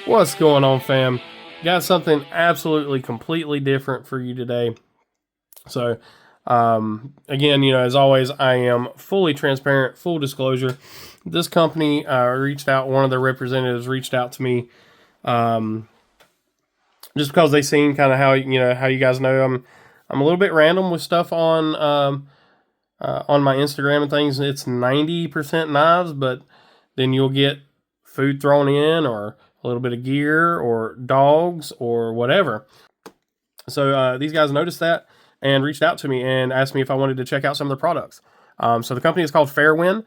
What's going on, fam? Got something absolutely completely different for you today. So, again, as always, I am fully transparent, full disclosure. This company reached out, one of their representatives reached out to me just because they seen kind of how you guys know I'm a little bit random with stuff on my Instagram and things. It's 90% knives, but then you'll get food thrown in, or a little bit of gear, or dogs, or whatever. So these guys noticed that and reached out to me and asked me if I wanted to check out some of their products. So the company is called Fairwin.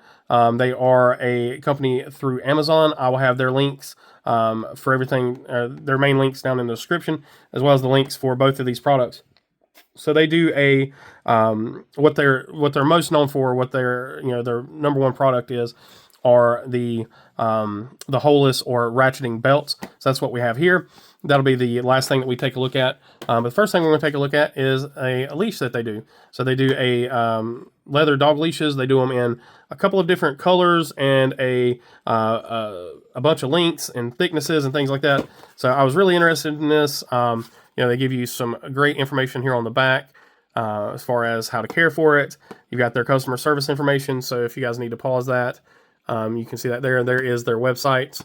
They are a company through Amazon. I will have their links for everything, their main links down in the description, as well as the links for both of these products. So they do a what they're most known for, what their number one product is, are the holeless or ratcheting belts. So that's what we have here. That'll be the last thing that we take a look at. But the first thing we're going to take a look at is a leash that they do. So they do a leather dog leashes. They do them in a couple of different colors and a bunch of lengths and thicknesses and things like that. So I was really interested in this. They give you some great information here on the back as far as how to care for it. You've got their customer service information. So if you guys need to pause that, you can see that there. There is their website.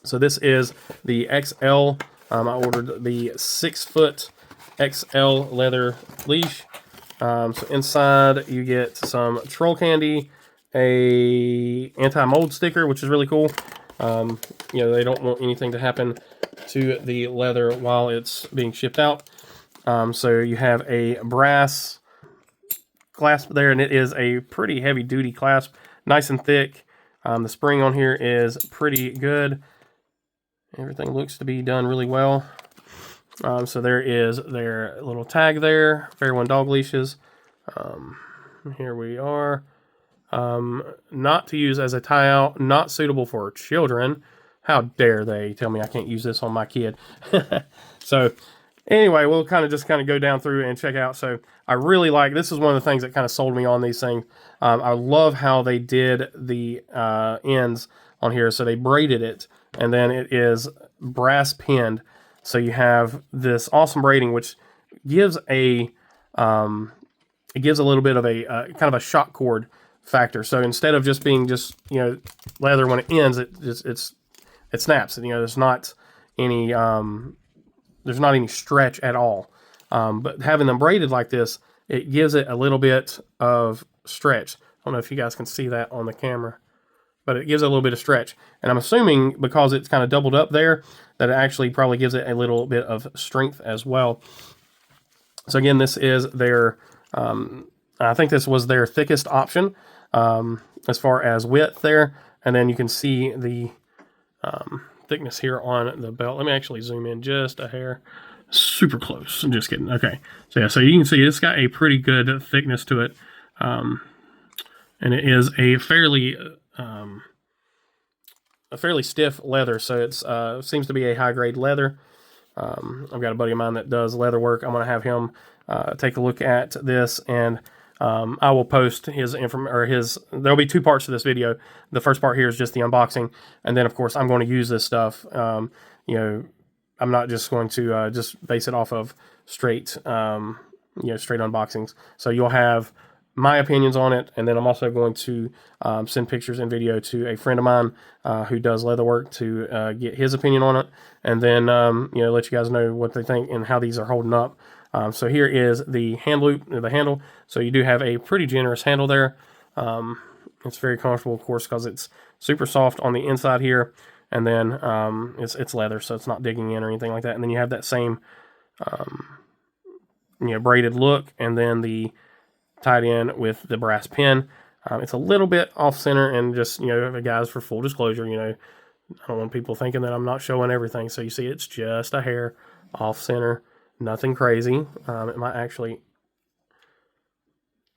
So this is the XL. I ordered the 6-foot XL leather leash. So inside you get some troll candy, a anti-mold sticker, which is really cool. They don't want anything to happen to the leather while it's being shipped out. So you have a brass clasp there, and it is a pretty heavy duty clasp, nice and thick. The spring on here is pretty good. Everything looks to be done really well. So there is their little tag there, Fairwin dog leashes. Here we are. Not to use as a tie-out, not suitable for children. How dare they tell me I can't use this on my kid. So anyway, we'll kind of go down through and check out. So I really like, this is one of the things that kind of sold me on these things. I love how they did the ends on here. So they braided it, and then it is brass pinned. So you have this awesome braiding, which gives a little bit of a kind of a shock cord factor. So instead of just being leather, when it ends, it snaps. There's not any stretch at all. But having them braided like this, it gives it a little bit of stretch. I don't know if you guys can see that on the camera, but it gives it a little bit of stretch. And I'm assuming because it's kind of doubled up there, that it actually probably gives it a little bit of strength as well. So again, this is their, I think this was their thickest option as far as width there. And then you can see the thickness here on the belt. Let me actually zoom in just a hair. Super close. I'm just kidding. Okay. So yeah, so you can see it's got a pretty good thickness to it. And it is a fairly stiff leather. So it's seems to be a high grade leather. I've got a buddy of mine that does leather work. I'm going to have him take a look at this, and I will post his there'll be two parts to this video. The first part here is just the unboxing, and then of course I'm going to use this stuff. I'm not just going to just base it off of straight straight unboxings. So you'll have my opinions on it, and then I'm also going to send pictures and video to a friend of mine who does leather work to get his opinion on it, and then let you guys know what they think and how these are holding up. So here is the handle. So you do have a pretty generous handle there. It's very comfortable, of course, because it's super soft on the inside here, and then it's leather, so it's not digging in or anything like that. And then you have that same braided look, and then the tied in with the brass pin. It's a little bit off center, and just guys, for full disclosure, I don't want people thinking that I'm not showing everything. So you see, it's just a hair off center. Nothing crazy. It might actually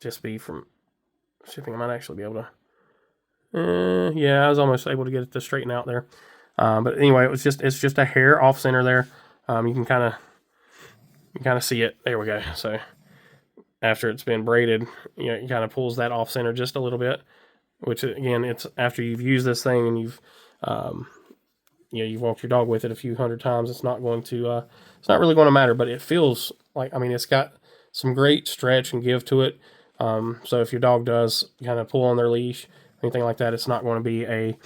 just be from shipping. I might actually be able to. Yeah, I was almost able to get it to straighten out there. But anyway, it's just a hair off center there. You can kind of see it. There we go. So after it's been braided, it kind of pulls that off center just a little bit. Which again, it's after you've used this thing and you've you know, you've walked your dog with it a few hundred times, it's not going to, it's not really going to matter. But it feels like, I mean, it's got some great stretch and give to it. So if your dog does kind of pull on their leash, anything like that, it's not going to be a,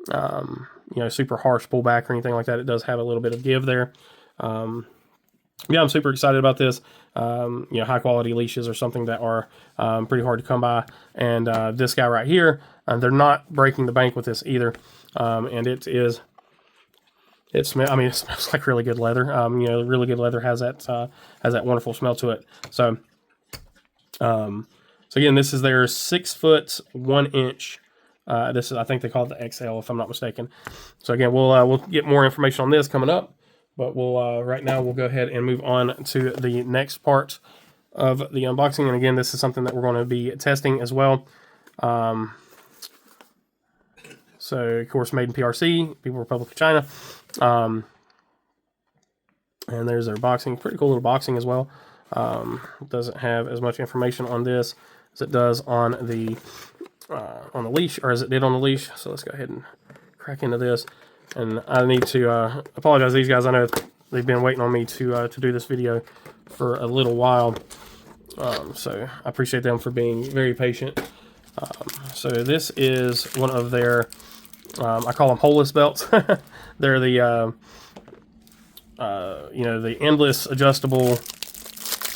you know, super harsh pullback or anything like that. It does have a little bit of give there. Yeah, I'm super excited about this. You know, high quality leashes are something that are pretty hard to come by. And this guy right here, they're not breaking the bank with this either. And it smells like really good leather. You know, really good leather has that wonderful smell to it. So, so again, this is their 6 foot 1 inch. This is, I think they call it the XL, if I'm not mistaken. So again, we'll get more information on this coming up. But we'll right now we'll go ahead and move on to the next part of the unboxing. And again, this is something that we're going to be testing as well. So of course, made in PRC, People Republic of China. And there's their boxing, pretty cool little boxing as well. Doesn't have as much information on this as it does on the leash, or as it did on the leash. So let's go ahead and crack into this. And I need to apologize to these guys. I know they've been waiting on me to do this video for a little while. So I appreciate them for being very patient. So this is one of their, I call them holeless belts. They're the, you know, the endless adjustable,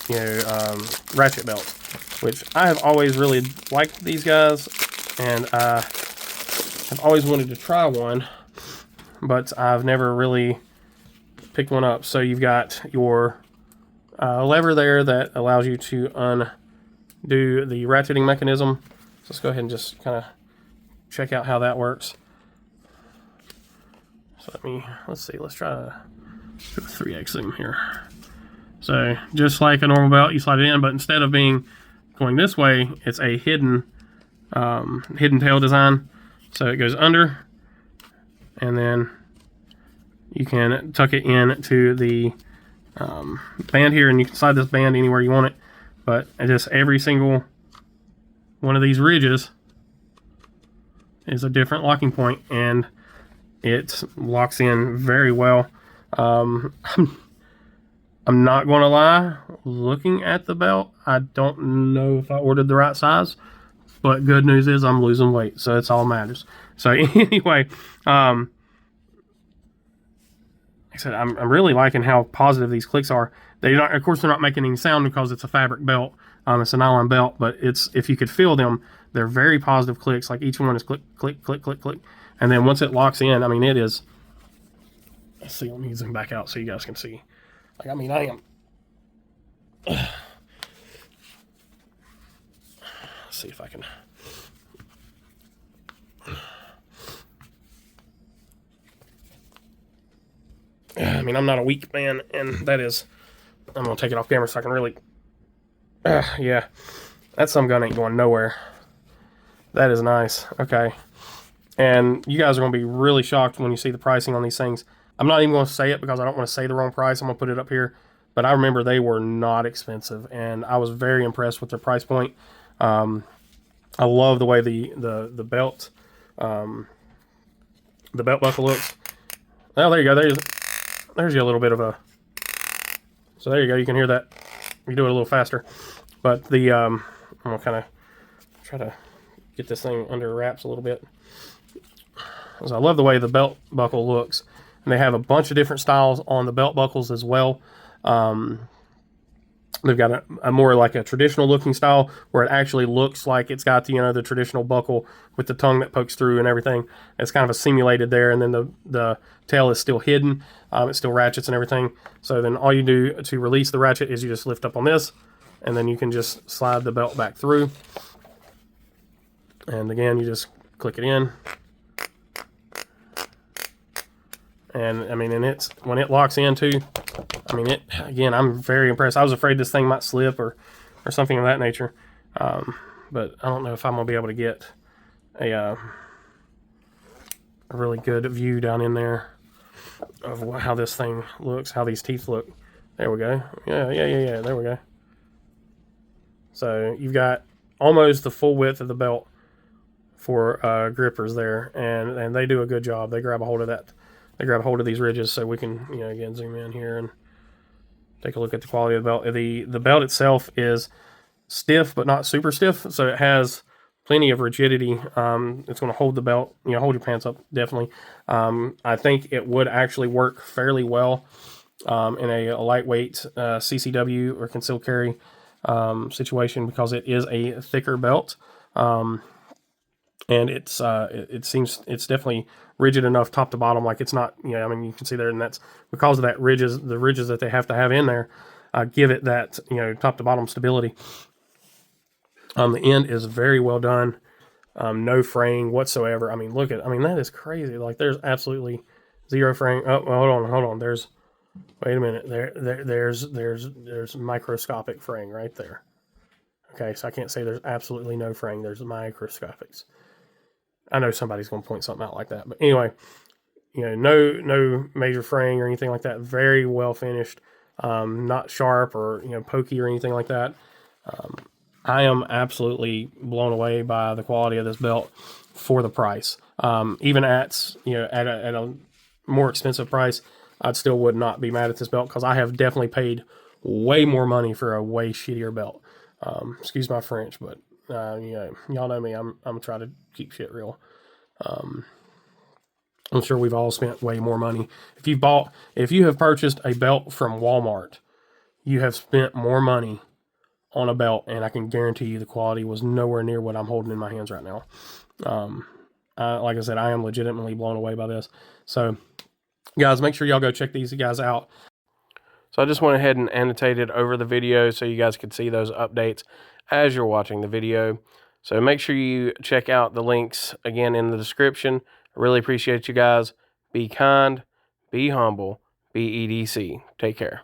you know, ratchet belts, which I have always really liked these guys. And I have always wanted to try one, but I've never really picked one up. So you've got your lever there that allows you to undo the ratcheting mechanism. So let's go ahead and just kind of check out how that works. So let's see, let's try to do a 3x zoom here. So just like a normal belt, you slide it in, but instead of going this way, it's a hidden tail design. So it goes under, and then you can tuck it into the band here, and you can slide this band anywhere you want it. But just every single one of these ridges is a different locking point, and it locks in very well. I'm not going to lie, looking at the belt, I don't know if I ordered the right size, but good news is I'm losing weight, so it's all matters. So anyway, like I said, I'm really liking how positive these clicks are. Of course, they're not making any sound because it's a fabric belt. It's a nylon belt, but if you could feel them, they're very positive clicks. Like each one is click, click, click, click, click. And then once it locks in, I mean, it is. Let's see, let me zoom back out so you guys can see. Like, I mean, I am. Let's see if I can. I mean, I'm not a weak man, and that is. I'm gonna take it off camera so I can really. Yeah, that some gun ain't going nowhere. That is nice. Okay, and you guys are gonna be really shocked when you see the pricing on these things. I'm not even gonna say it because I don't want to say the wrong price. I'm gonna put it up here, but I remember they were not expensive, and I was very impressed with their price point. I love the way the belt buckle looks. Well, there you go. There's you a little bit of a. So there you go. You can hear that. You do it a little faster, but I'm gonna kind of try to get this thing under wraps a little bit. So I love the way the belt buckle looks, and they have a bunch of different styles on the belt buckles as well. They've got a more like a traditional looking style where it actually looks like it's got the traditional buckle with the tongue that pokes through and everything. It's kind of a simulated there, and then the tail is still hidden. It still ratchets and everything. So then all you do to release the ratchet is you just lift up on this, and then you can just slide the belt back through. And again, you just click it in. And I mean, when it locks in too, I mean, again, I'm very impressed. I was afraid this thing might slip or something of that nature. But I don't know if I'm gonna be able to get a really good view down in there of how this thing looks, how these teeth look. There we go. Yeah. There we go. So you've got almost the full width of the belt for grippers there, and they do a good job. They grab a hold of they grab hold of these ridges, so we can, you know, again zoom in here and take a look at the quality of the belt. The belt itself is stiff, but not super stiff, so it has plenty of rigidity. It's going to hold the belt, you know, hold your pants up, definitely. I think it would actually work fairly well in a lightweight CCW or concealed carry situation, because it is a thicker belt. And it seems it's definitely rigid enough top to bottom. Like, it's not, you know, I mean, you can see there, and that's because of that the ridges that they have to have in there give it that, you know, top to bottom stability. The end is very well done. No fraying whatsoever. I mean, that is crazy. Like, there's absolutely zero fraying. Oh, well, hold on. Wait a minute. There's microscopic fraying right there. Okay, so I can't say there's absolutely no fraying. There's microscopics. I know somebody's going to point something out like that, but anyway, you know, no major fraying or anything like that. Very well finished. Not sharp or, you know, pokey or anything like that. I am absolutely blown away by the quality of this belt for the price. Even at, you know, at a more expensive price, I still would not be mad at this belt, because I have definitely paid way more money for a way shittier belt. Excuse my French, but you know, y'all know me. I'm trying to keep shit real. I'm sure we've all spent way more money. If you have purchased a belt from Walmart, you have spent more money on a belt, and I can guarantee you the quality was nowhere near what I'm holding in my hands right now. Like I said, I am legitimately blown away by this. So, guys, make sure y'all go check these guys out. So I just went ahead and annotated over the video so you guys could see those updates as you're watching the video. So make sure you check out the links again in the description. I really appreciate you guys. Be kind, be humble, be EDC. Take care.